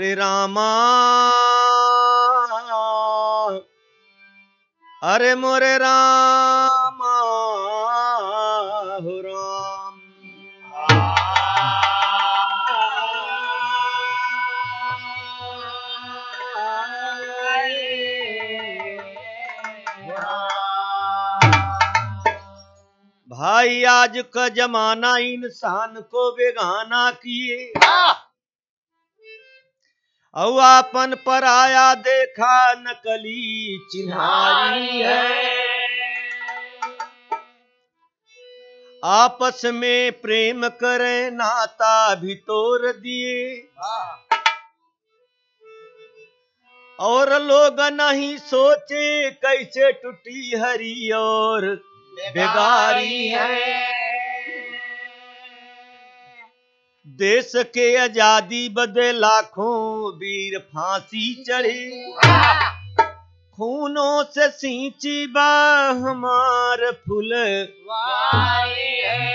मोरे रामा, अरे मोरे रामा हो राम। भाई आज का जमाना इंसान को बेगाना किए, औ आपन पराया देखा नकली चिन्हारी है। आपस में प्रेम करे नाता भी तोड़ दिए, और लोग नहीं सोचे कैसे टूटी हरी और बेगारी है। देश के आजादी बदे लाखों वीर फांसी चढ़े, खूनों से सींची बा हमार फुलवारी है।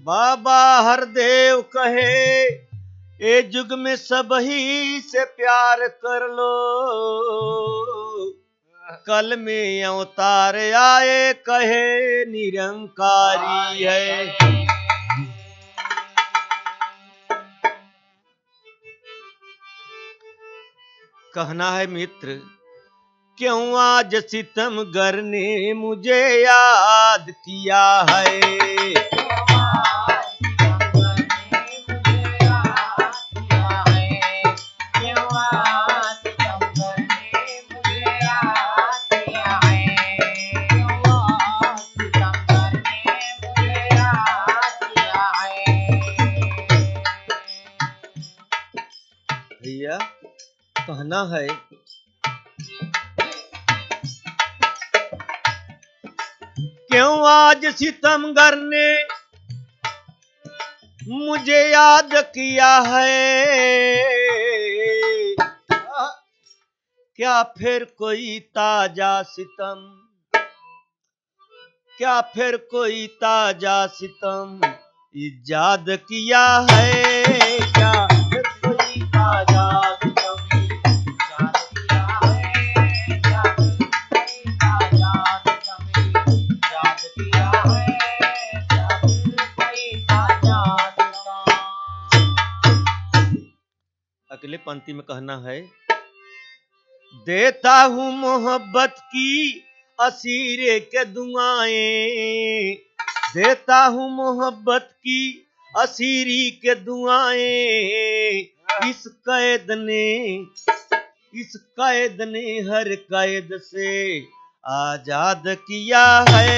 बाबा हरदेव कहे ए युग में सबही से प्यार कर लो, कल में अवतार आए कहे निरंकारी है। कहना है मित्र, क्यों आज सितमगर ने मुझे याद किया है। भैया कहना है, क्यों आज सितमगर ने मुझे याद किया है। क्या फिर कोई ताजा सितम, क्या फिर कोई ताजा सितम इजाद किया है। क्या फिर कोई ताजा सितम इजाद किया है। क्या फिर कोई ताजा सितम इजाद किया है। क्या फिर कोई ताजा सितम। अगले पंक्ति में कहना है, देता हूँ मोहब्बत की असीरे के दुआएं, देता हूँ मोहब्बत की असीरी के दुआएं। इस कैद ने हर कैद से आजाद किया है।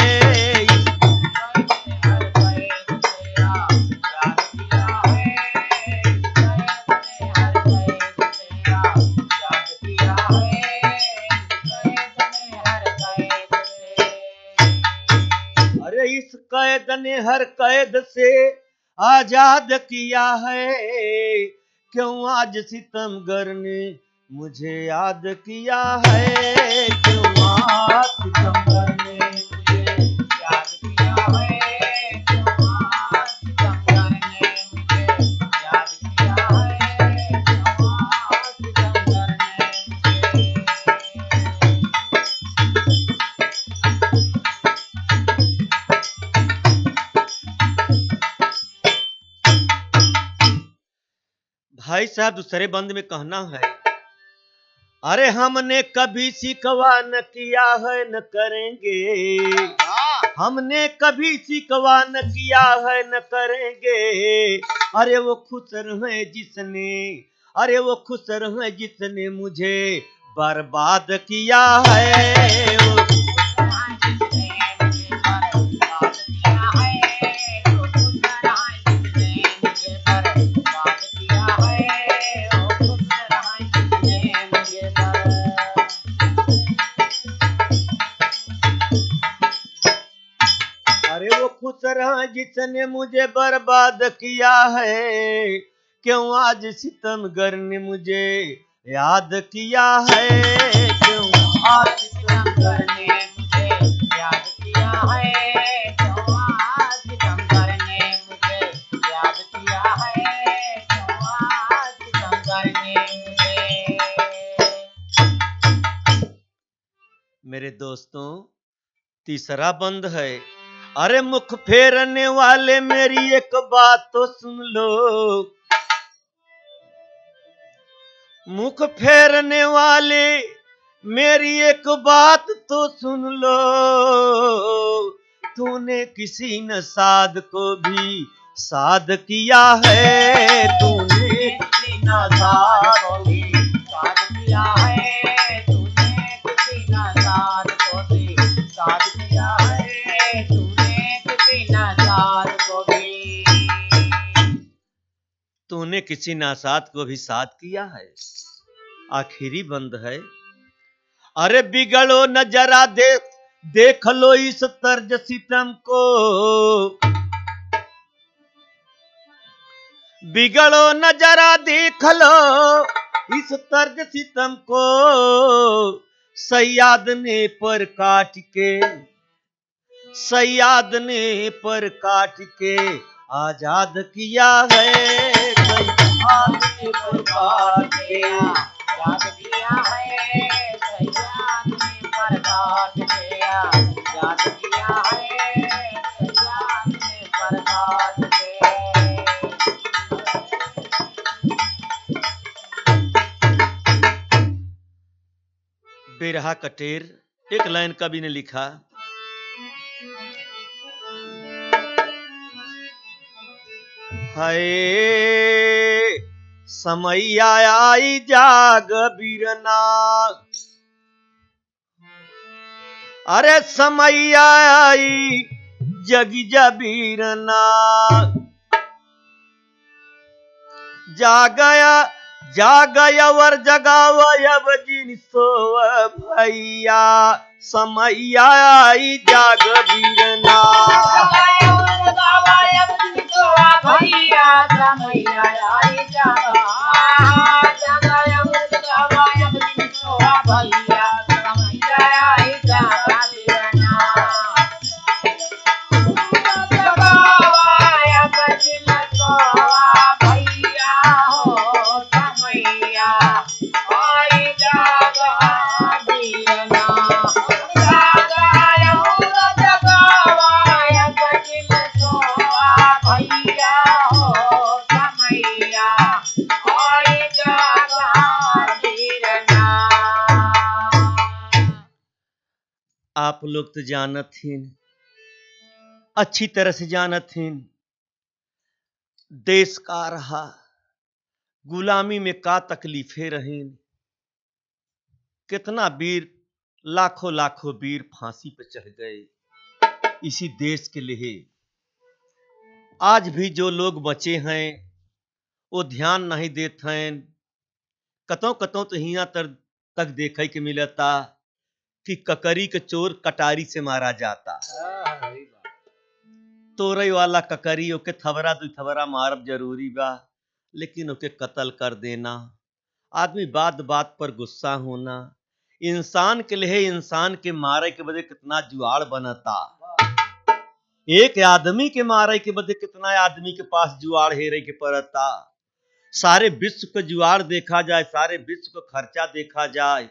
इस कैद ने हर कैद से आजाद किया है। क्यों आज सितमगर ने मुझे याद किया है। क्यों आज सितमगर ने मुझे याद किया है। क्यों आज सितमगर ने मुझे याद किया है। क्यों आज सितमगर ने भाई साहब दूसरे बंद में कहना है, अरे हमने कभी शिकवा न किया है न करेंगे। हमने कभी शिकवा न किया है न करेंगे। अरे वो खुश रहे जिसने, अरे वो खुश रहे जिसने मुझे बर्बाद किया है। अरे वो खुश रहा जिसने मुझे बर्बाद किया है। क्यों आज सितमगर ने मुझे याद किया है। क्यों आज सितमगर ने मुझे याद किया है। क्यों आज सितमगर ने मुझे याद किया है। क्यों आज मेरे दोस्तों, तीसरा बंद है। अरे मुख फेरने वाले मेरी एक बात तो सुन लो, मुख फेरने वाले मेरी एक बात तो सुन लो, तूने किसी न साध को भी साध किया है, तूने किसी न साध को भी साध किया है, तूने किसी न साध को भी साध किया है, तूने किसी न साध को भी, तूने किसी नासाद को भी साथ किया है। आखिरी बंद है। अरे बिगड़ो न जरा देख लो इस तर्ज सितम को, बिगड़ो न जरा देख लो इस तर्ज सितम को, सयाद ने पर काट के, सयाद ने पर काट के आजाद किया है, सयाद ने पर काट के आजाद किया है, सयाद ने पर काट के आजाद किया है, सयाद ने पर काट के। बेरहा कटेर एक लाइन कवि ने लिखा, हाय समय आई जाग बीरना, अरे समय आई जगी जबीरना, जागया वर जगावयब जिन सोव भैया, समय आई जाग बीरना, भैया समय आई जागा, जागया वर जगावयब जिन सोव भैया, समय आई जागा बीरना, जगावयब जिन सोव भैया हो, समय आई जागा बीरना, जागया वर जगावयब जिन सोव भैया हो, समय आई जागा बीरना। आप लोग तो जानत हैं, अच्छी तरह से जानत हैं, देश का रहा गुलामी में का तकलीफें रहीं, कितना वीर लाखों लाखों वीर फांसी पे चढ़ गए इसी देश के लिए। आज भी जो लोग बचे हैं वो ध्यान नहीं देते हैं, कतों कतों तो हियां तक देखे के मिलता कि ककरी के चोर कटारी से मारा जाता, तोरई वाला ककरी ओके थबरा दू थबरा मारब जरूरी बा, लेकिन ओके कत्ल कर देना, आदमी बात बात पर गुस्सा होना, इंसान के लिए इंसान के मारे के बदले कितना जुआड़ बनता, एक आदमी के मारे के बदले कितना आदमी के पास जुआड़ हेरे के पड़ता। सारे विश्व का जुआड़ देखा जाए, सारे विश्व का खर्चा देखा जाए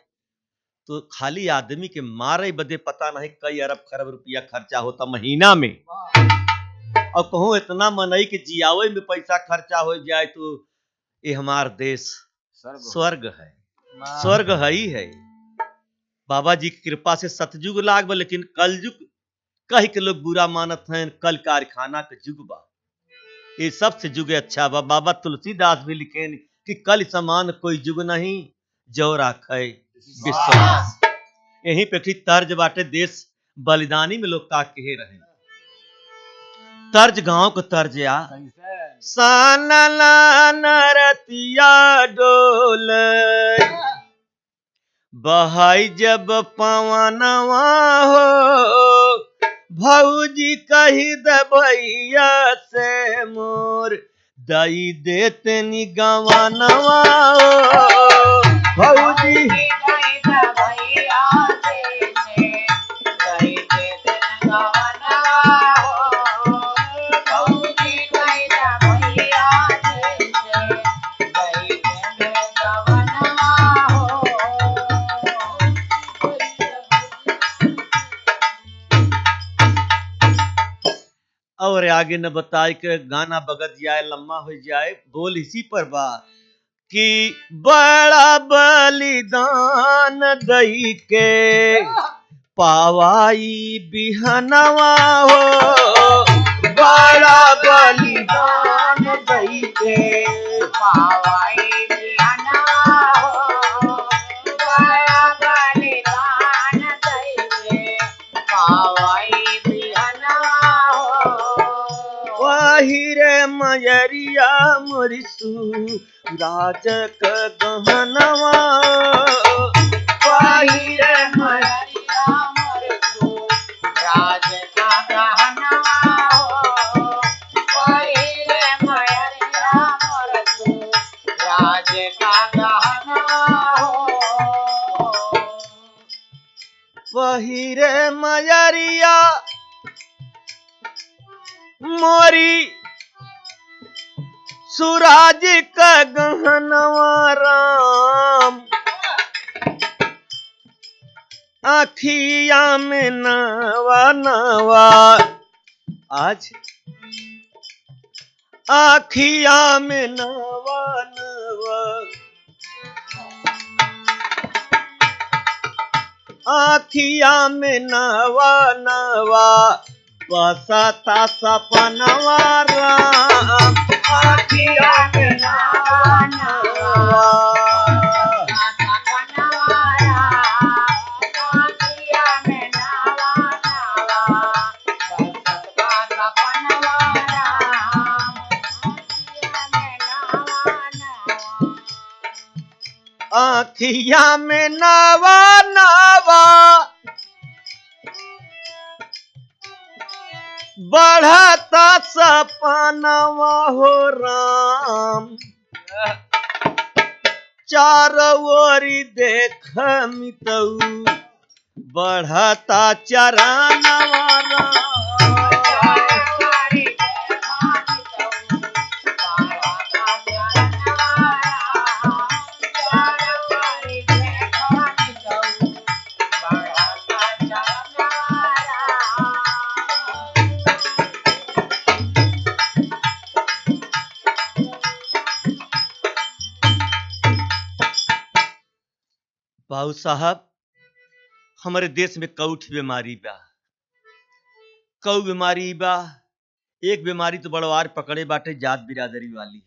तो खाली आदमी के मारे बदे पता नहीं कई अरब खरब रुपया खर्चा होता महीना में, और कहूँ इतना मनई के जियावे में पैसा खर्चा हो जाए तो ये हमार देश स्वर्ग है, स्वर्ग है ही है। बाबा जी की कृपा से सतयुग लाग बा, लेकिन कलयुग कह के लोग बुरा मानत हैं, कल कारखाना के युग बा, ये सबसे युग अच्छा बा। बाबा तुलसीदास भी लिखे कि कल समान कोई युग नहीं, जो राखे विश्वास। यहीं पे तर्ज बाटे देश बलिदानी में लोग का कहे रहे, तर्ज गांव को तर्ज या सानला नरतिया डोल बहाई जब पवनवा हो, भौजी कही द भैया से मोर दई देते निगवनवा हो, भौजी कही द भैया से दई देते निगवनवा हो, भौजी कही द भैया से दई देते निगवनवा हो। और आगे न बताए के गाना बगत जाए लम्बा हो जाए। बोल इसी पर बा कि बड़ा बलिदान दई के पावाई बिहनवा हो, बड़ा बलिदान दई के पावाई बिहनवा हो, बड़ा बलिदान दई के पावाई बिहनवा हो। वही रे मयरिया मुरिसु राज क गहनवा, वही रे मयरिया मुरिसु राज का गहनवा हो, वही रे मयरिया मुरिसु राज का गहनवा हो। वही रे मयरिया मोरी सुराज का गहनवा राम, आखिया में नवा नवा आज आखिया में नवा नवा, आखिया में नवा नवा बसता सपनवा राम, आखिया में नवा नवा सपनवा राम, आखिया में नवा नवा बसता सपनवा राम, आखिया में नवा नवा। आखिया में नवा नवा बढ़ता सपनवा हो राम, चारों ओरी देख मितऊ बढ़ता चरणवा राम, बाबू साहब हमारे देश में कौठ बीमारी बा, कौ बीमारी बा। एक बीमारी तो बड़वार पकड़े बाटे जात बिरादरी वाली,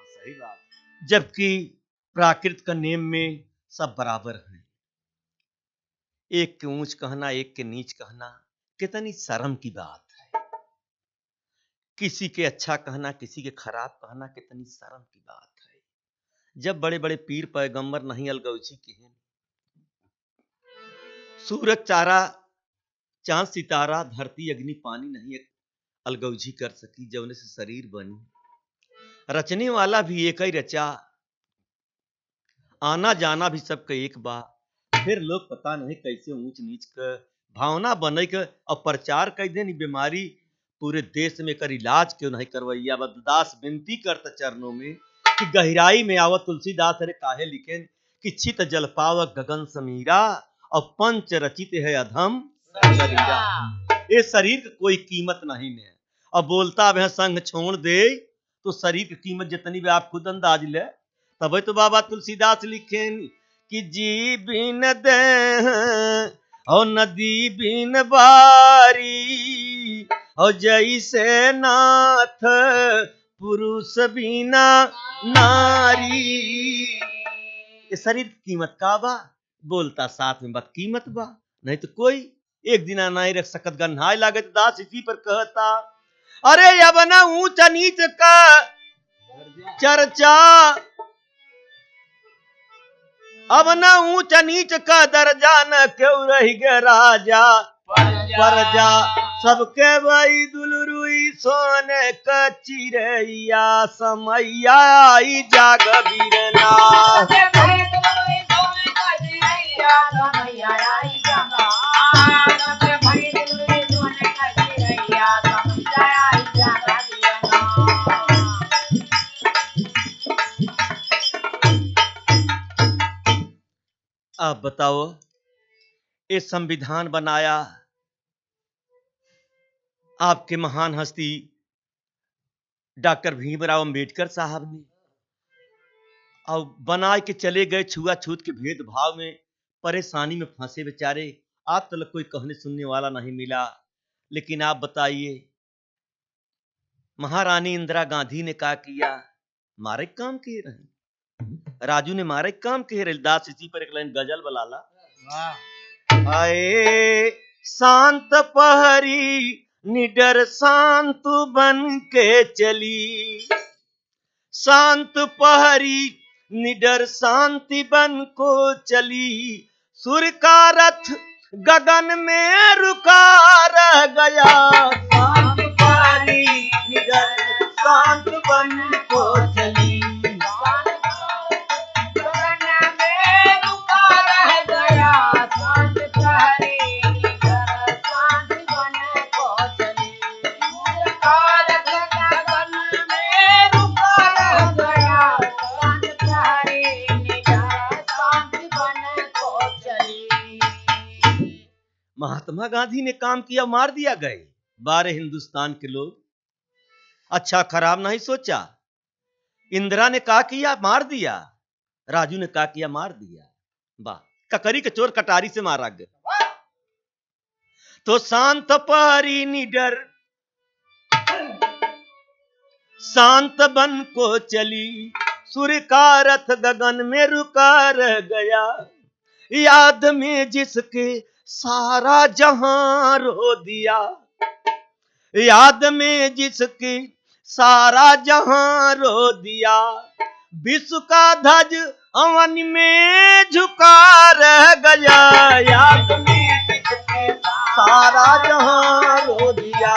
सही बात। जबकि प्राकृत का नेम में सब बराबर हैं। एक के ऊंच कहना, एक के नीच कहना कितनी शर्म की बात है। किसी के अच्छा कहना, किसी के खराब कहना कितनी शर्म की बात है। जब बड़े बड़े पीर पैगंबर नहीं अलगौची के हैं, सूरज चारा चांद सितारा धरती अग्नि पानी नहीं अलगौजी कर सकी, जौने से शरीर बनी। रचने वाला भी एक ही रचा, आना जाना भी सबका एक बा। फिर लोग पता नहीं कैसे ऊंच नीच का भावना बने के और प्रचार कर देनी बीमारी पूरे देश में कर इलाज क्यों नहीं करवैया। बददास विनती करता चरणों में कि गहराई में आवत तुलसीदास अरे काहे लिखें कि चित जल पावक गगन समीरा और पंच रचित है अधम शरीरा। ये शरीर की कोई कीमत नहीं है। अब बोलता अब संग छोड़ दे तो शरीर की कीमत जितनी भी आप खुद अंदाज ले। तब तो बाबा तुलसीदास लिखें कि जी बिन दे और नदी बिन बारी और जैसे नाथ पुरुष बिना नारी। ये शरीर की कीमत का बा, बोलता साथ में बात कीमत बा, नहीं तो कोई एक दिन नहीं रख सकत। गन्हाई लागत दास इसी पर कहता अरे अब ना ऊंच नीच का चर्चा, अब न ऊंच नीच का दर्जा न क्यों रह गया राजा परजा। सबके वही दुलरुई सोने का चिड़ैया समैया आई जाग बीरना। आप बताओ ये संविधान बनाया आपके महान हस्ती डॉक्टर भीमराव अंबेडकर साहब ने और बना के चले गए छुआछूत के भेदभाव में, परेशानी में फंसे बेचारे। आज तक कोई कहने सुनने वाला नहीं मिला। लेकिन आप बताइए, महारानी इंदिरा गांधी ने क्या किया? मारे काम किए रहे। राजू ने मारे काम किए रहे। दास इसी पर एक लाइन गजल बलाला। आए शांत पहरी निडर शांत बन के चली, शांत पहरी निडर शांति बन को चली, सूर्य का रथ गगन में रुका रह गया, शांत पहरी निडर शांत बन को चली। महात्मा गांधी ने काम किया, मार दिया गए 12 हिंदुस्तान के लोग। अच्छा खराब नहीं सोचा। इंदिरा ने क्या किया? मार दिया। राजू ने क्या किया? मार दिया। वाह, ककरी के चोर कटारी से मारा गया। तो शांत पहरी निडर शांत बन को चली, सूर्य का रथ गगन में रुका रह गया, याद में जिसके सारा जहां रो दिया, याद में जिसके सारा जहां रो दिया, विश्व का ध्वज अवन में झुका रह गया, याद में जिसके सारा जहां रो दिया।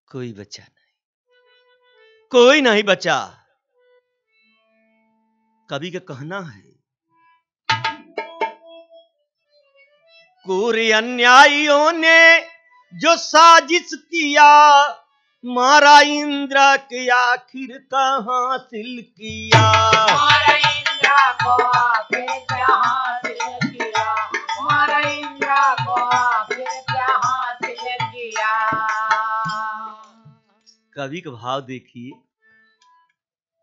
कोई बचा नहीं, कोई नहीं बचा। कवि का कहना है, कोरे अन्यायियों ने जो साजिश किया, मारा इंद्रा के आखिर का हासिल किया, मारा इंद्रा को आखिर क्या हासिल किया, मारा इंद्रा को आखिर क्या हासिल किया। कवि का भाव देखिए,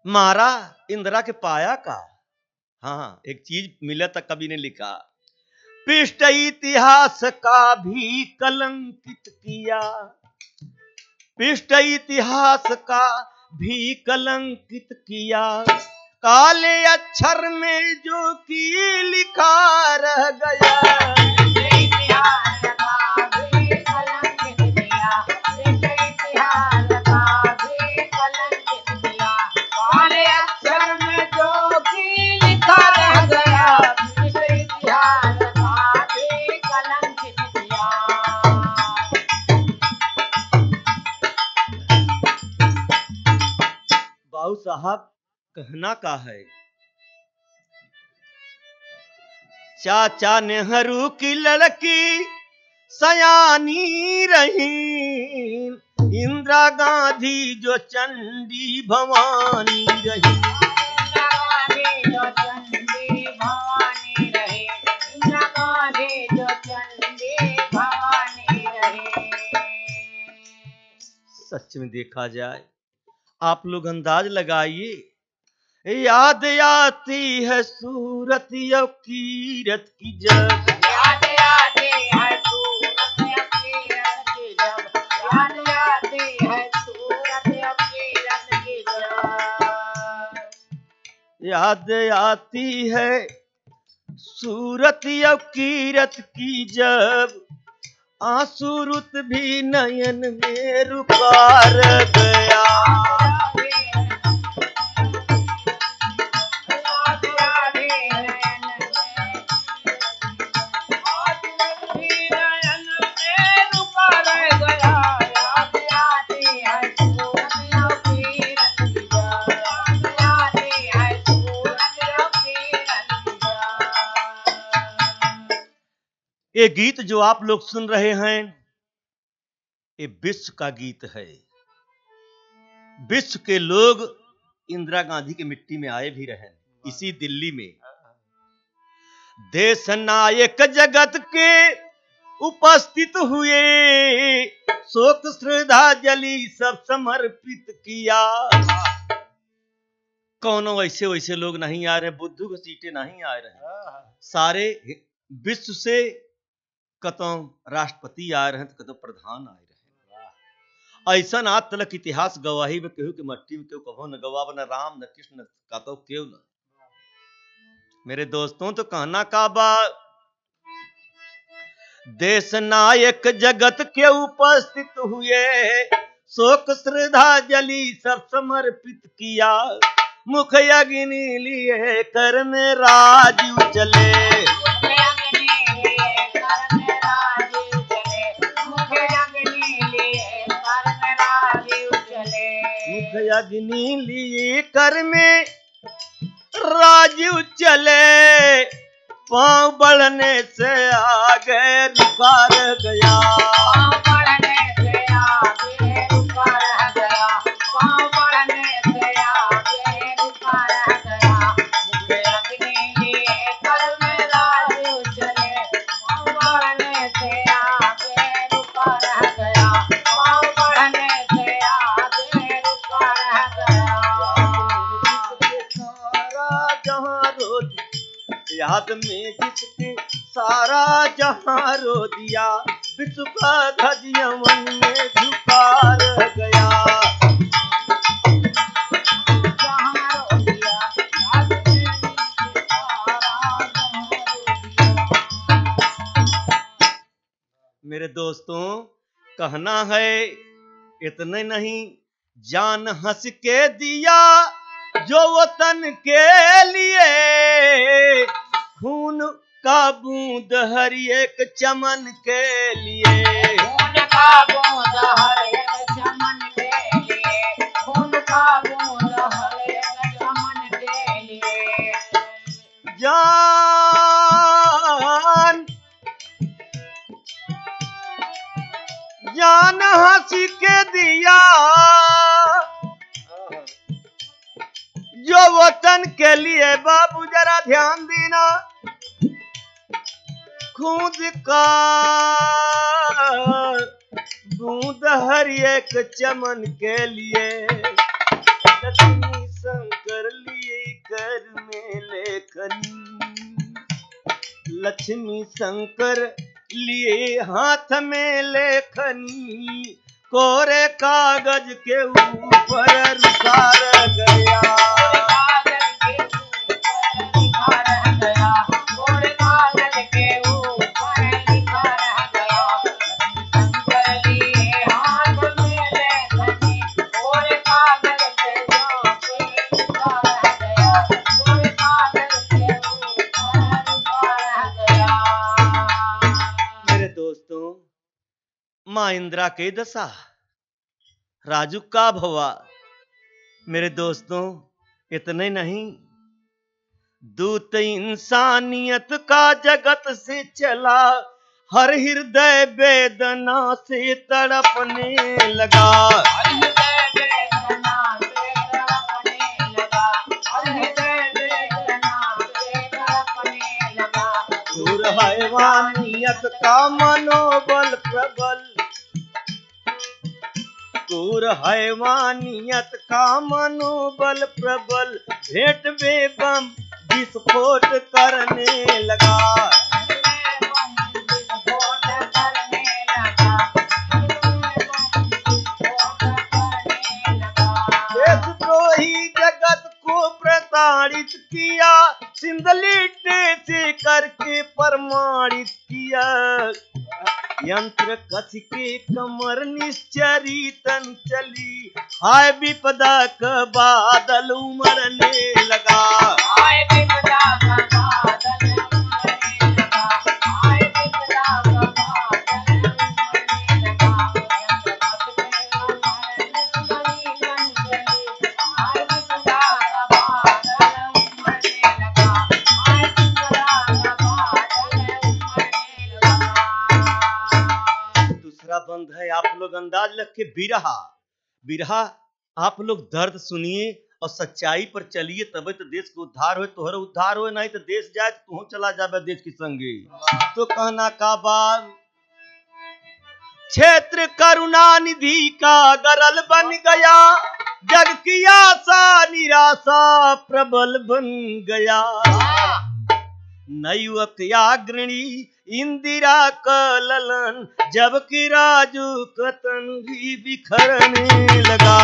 मारा इंदिरा के पाया का। हाँ, एक चीज मिला था, कवि ने लिखा, पृष्ठ इतिहास का भी कलंकित किया, पृष्ठ इतिहास का भी कलंकित किया, काले अक्षर में जो की लिखा रह गया, इतिहास का भी कलंकित किया, इतिहास का भी कलंकित किया, काले अक्षर में जो की लिखा रह गया, इतिहास का भी कलंकित किया। बाबू साहब कहना का है, चाचा नेहरू की लड़की सयानी रही, इंदिरा गांधी जो चंडी भवानी रही, इंदिरा गांधी जो चंडी भवानी रही, इंदिरा गांधी जो चंडी भवानी रही। सच में देखा जाए, आप लोग अंदाज लगाइए, याद आती है सूरत कीरत की जब, याद आती है सूरत कीरत की जब, याद आती है सूरत कीरत की जब, याद आती है सूरत कीरत की जब, आंसू रुत भी नयन में रुका रह गया, ये गीत जो आप लोग सुन रहे हैं, ये विश्व का गीत है। विश्व के लोग इंदिरा गांधी की मिट्टी में आए भी रहे, इसी दिल्ली में। देश नायक जगत के उपस्थित हुए, शोक श्रद्धांजलि सब समर्पित किया। कौनो वैसे वैसे लोग नहीं आ रहे, बुद्धू के सीटे नहीं आ रहे, सारे विश्व से कतो राष्ट्रपति आ रहे हैं तो कतो प्रधान आए रहे। ऐसा ना तलक इतिहास गवाही में केहू के मट्टी में केहू कहो न गवाब, न राम न कृष्ण न कातो केहू न। मेरे दोस्तों तो कहना का बा, देश नायक जगत के उपस्थित हुए, शोक श्रद्धांजलि सब समर्पित किया। मुख अग्नि लिए कर में राजीव चले, मुख अग्नि लिए कर में राजीव चले, पांव बढ़ने से आगे रुका रह गया। याद में जिसके सारा जहां रो दिया, विश्व का ध्वज यमन में झुका रह गया। मेरे दोस्तों कहना है इतने नहीं, जान हंस के दिया जो वतन के लिए, खून का बूंद हर एक चमन के लिए, खून का बूंद हर एक चमन के लिए, खून का बूंद हर एक चमन के लिए। जान हंसी के दिया जो वतन के लिए। बाबू जरा ध्यान देना, खूद का बूंद हर एक चमन के लिए, लक्ष्मी शंकर लिए कर में लेखनी, लक्ष्मी शंकर लिए हाथ में लेखनी, कोरे कागज के ऊपर रुका रह गया। मां इंदिरा के दशा, राजू का भवा। मेरे दोस्तों इतने नहीं, दूत इंसानियत का जगत से चला, हर हृदय वेदना से तड़पने लगा। दूर हैवानियत का मनोबल प्रबल, दूर हैवानियत का मनोबल प्रबल, भेंट बेबम विस्फोट करने लगा। देशद्रोही जगत को प्रताड़ित किया, सिंधलीटे से करके प्रमाणित किया। यंत्र कथ के कमर निश्चरी तन चली, हाय विपदा का बादल उमड़ने लगा। हाय विपदा का बादल उमड़ने लगा, हाय विपदा का बादल उमड़ने लगा। हाय विपदा का बादल उमड़ने लगा, हाय विपदा का बादल उमड़ने लगा। दूसरा बंद है, आप लोग अंदाज रखे बिरहा। बिरहा आप लोग दर्द सुनिए और सच्चाई पर चलिए, तबे तो देश को उद्धार हो। तोहरा उद्धार हो, नहीं तो देश जाए तो तू चला जाबे देश के संगे। तो कहना का बात, क्षेत्र करुणा निधि का गरल बन गया, जग की आशा निराशा प्रबल बन गया। नयुवक अग्रणी इंदिरा का ललन, जबकि राजू का तन भी बिखरने लगा।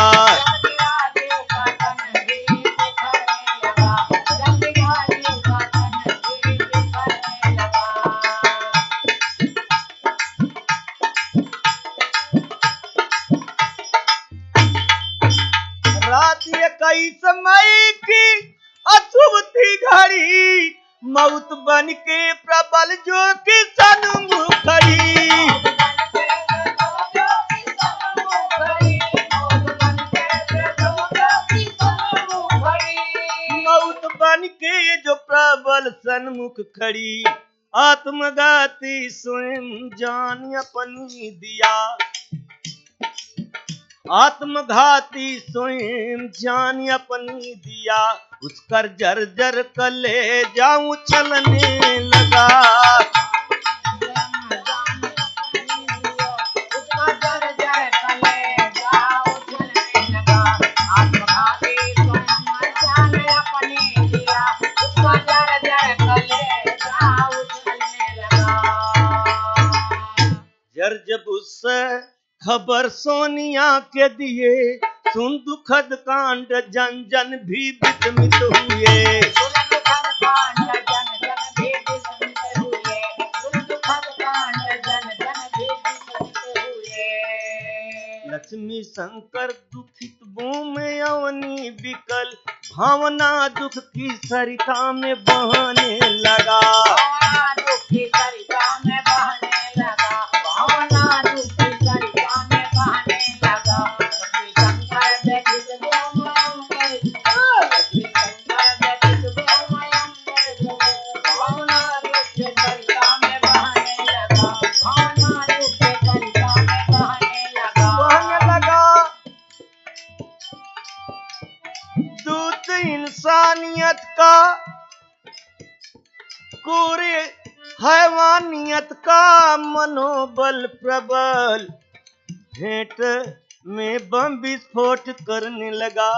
रात 21 मई की अशुभ थी घड़ी, मौत बन के प्रबल जो कि सन्मुख खड़ी। मौत बन के जो प्रबल सन्मुख खड़ी, आत्मघाती स्वयं जान अपनी दिया। आत्मघाती स्वयं जान अपनी दिया, उसकर जर्जर कले जाऊं चलने लगा। जर जब उससे खबर सोनिया के दिए, सुन दुखद कांड जन जन भी विस्मित हुए। लक्ष्मी शंकर दुखित भूम अवनी विकल, भावना दुख की सरिता में बहने लगा। दूत इंसानियत का कोरे हैवानियत का मनोबल प्रबल, भेंट में बम विस्फोट करने लगा।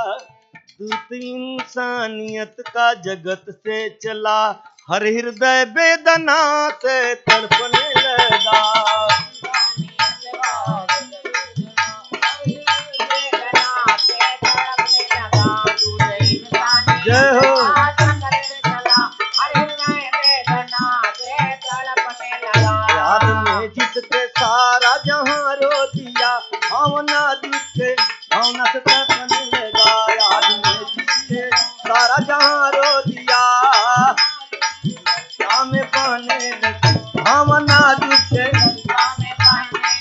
दूत इंसानियत का जगत से चला, हर हृदय वेदना से तड़पने लगा। जय हो। याद में जिसके सारा जहां रो दिया, भावना दुख से भावना से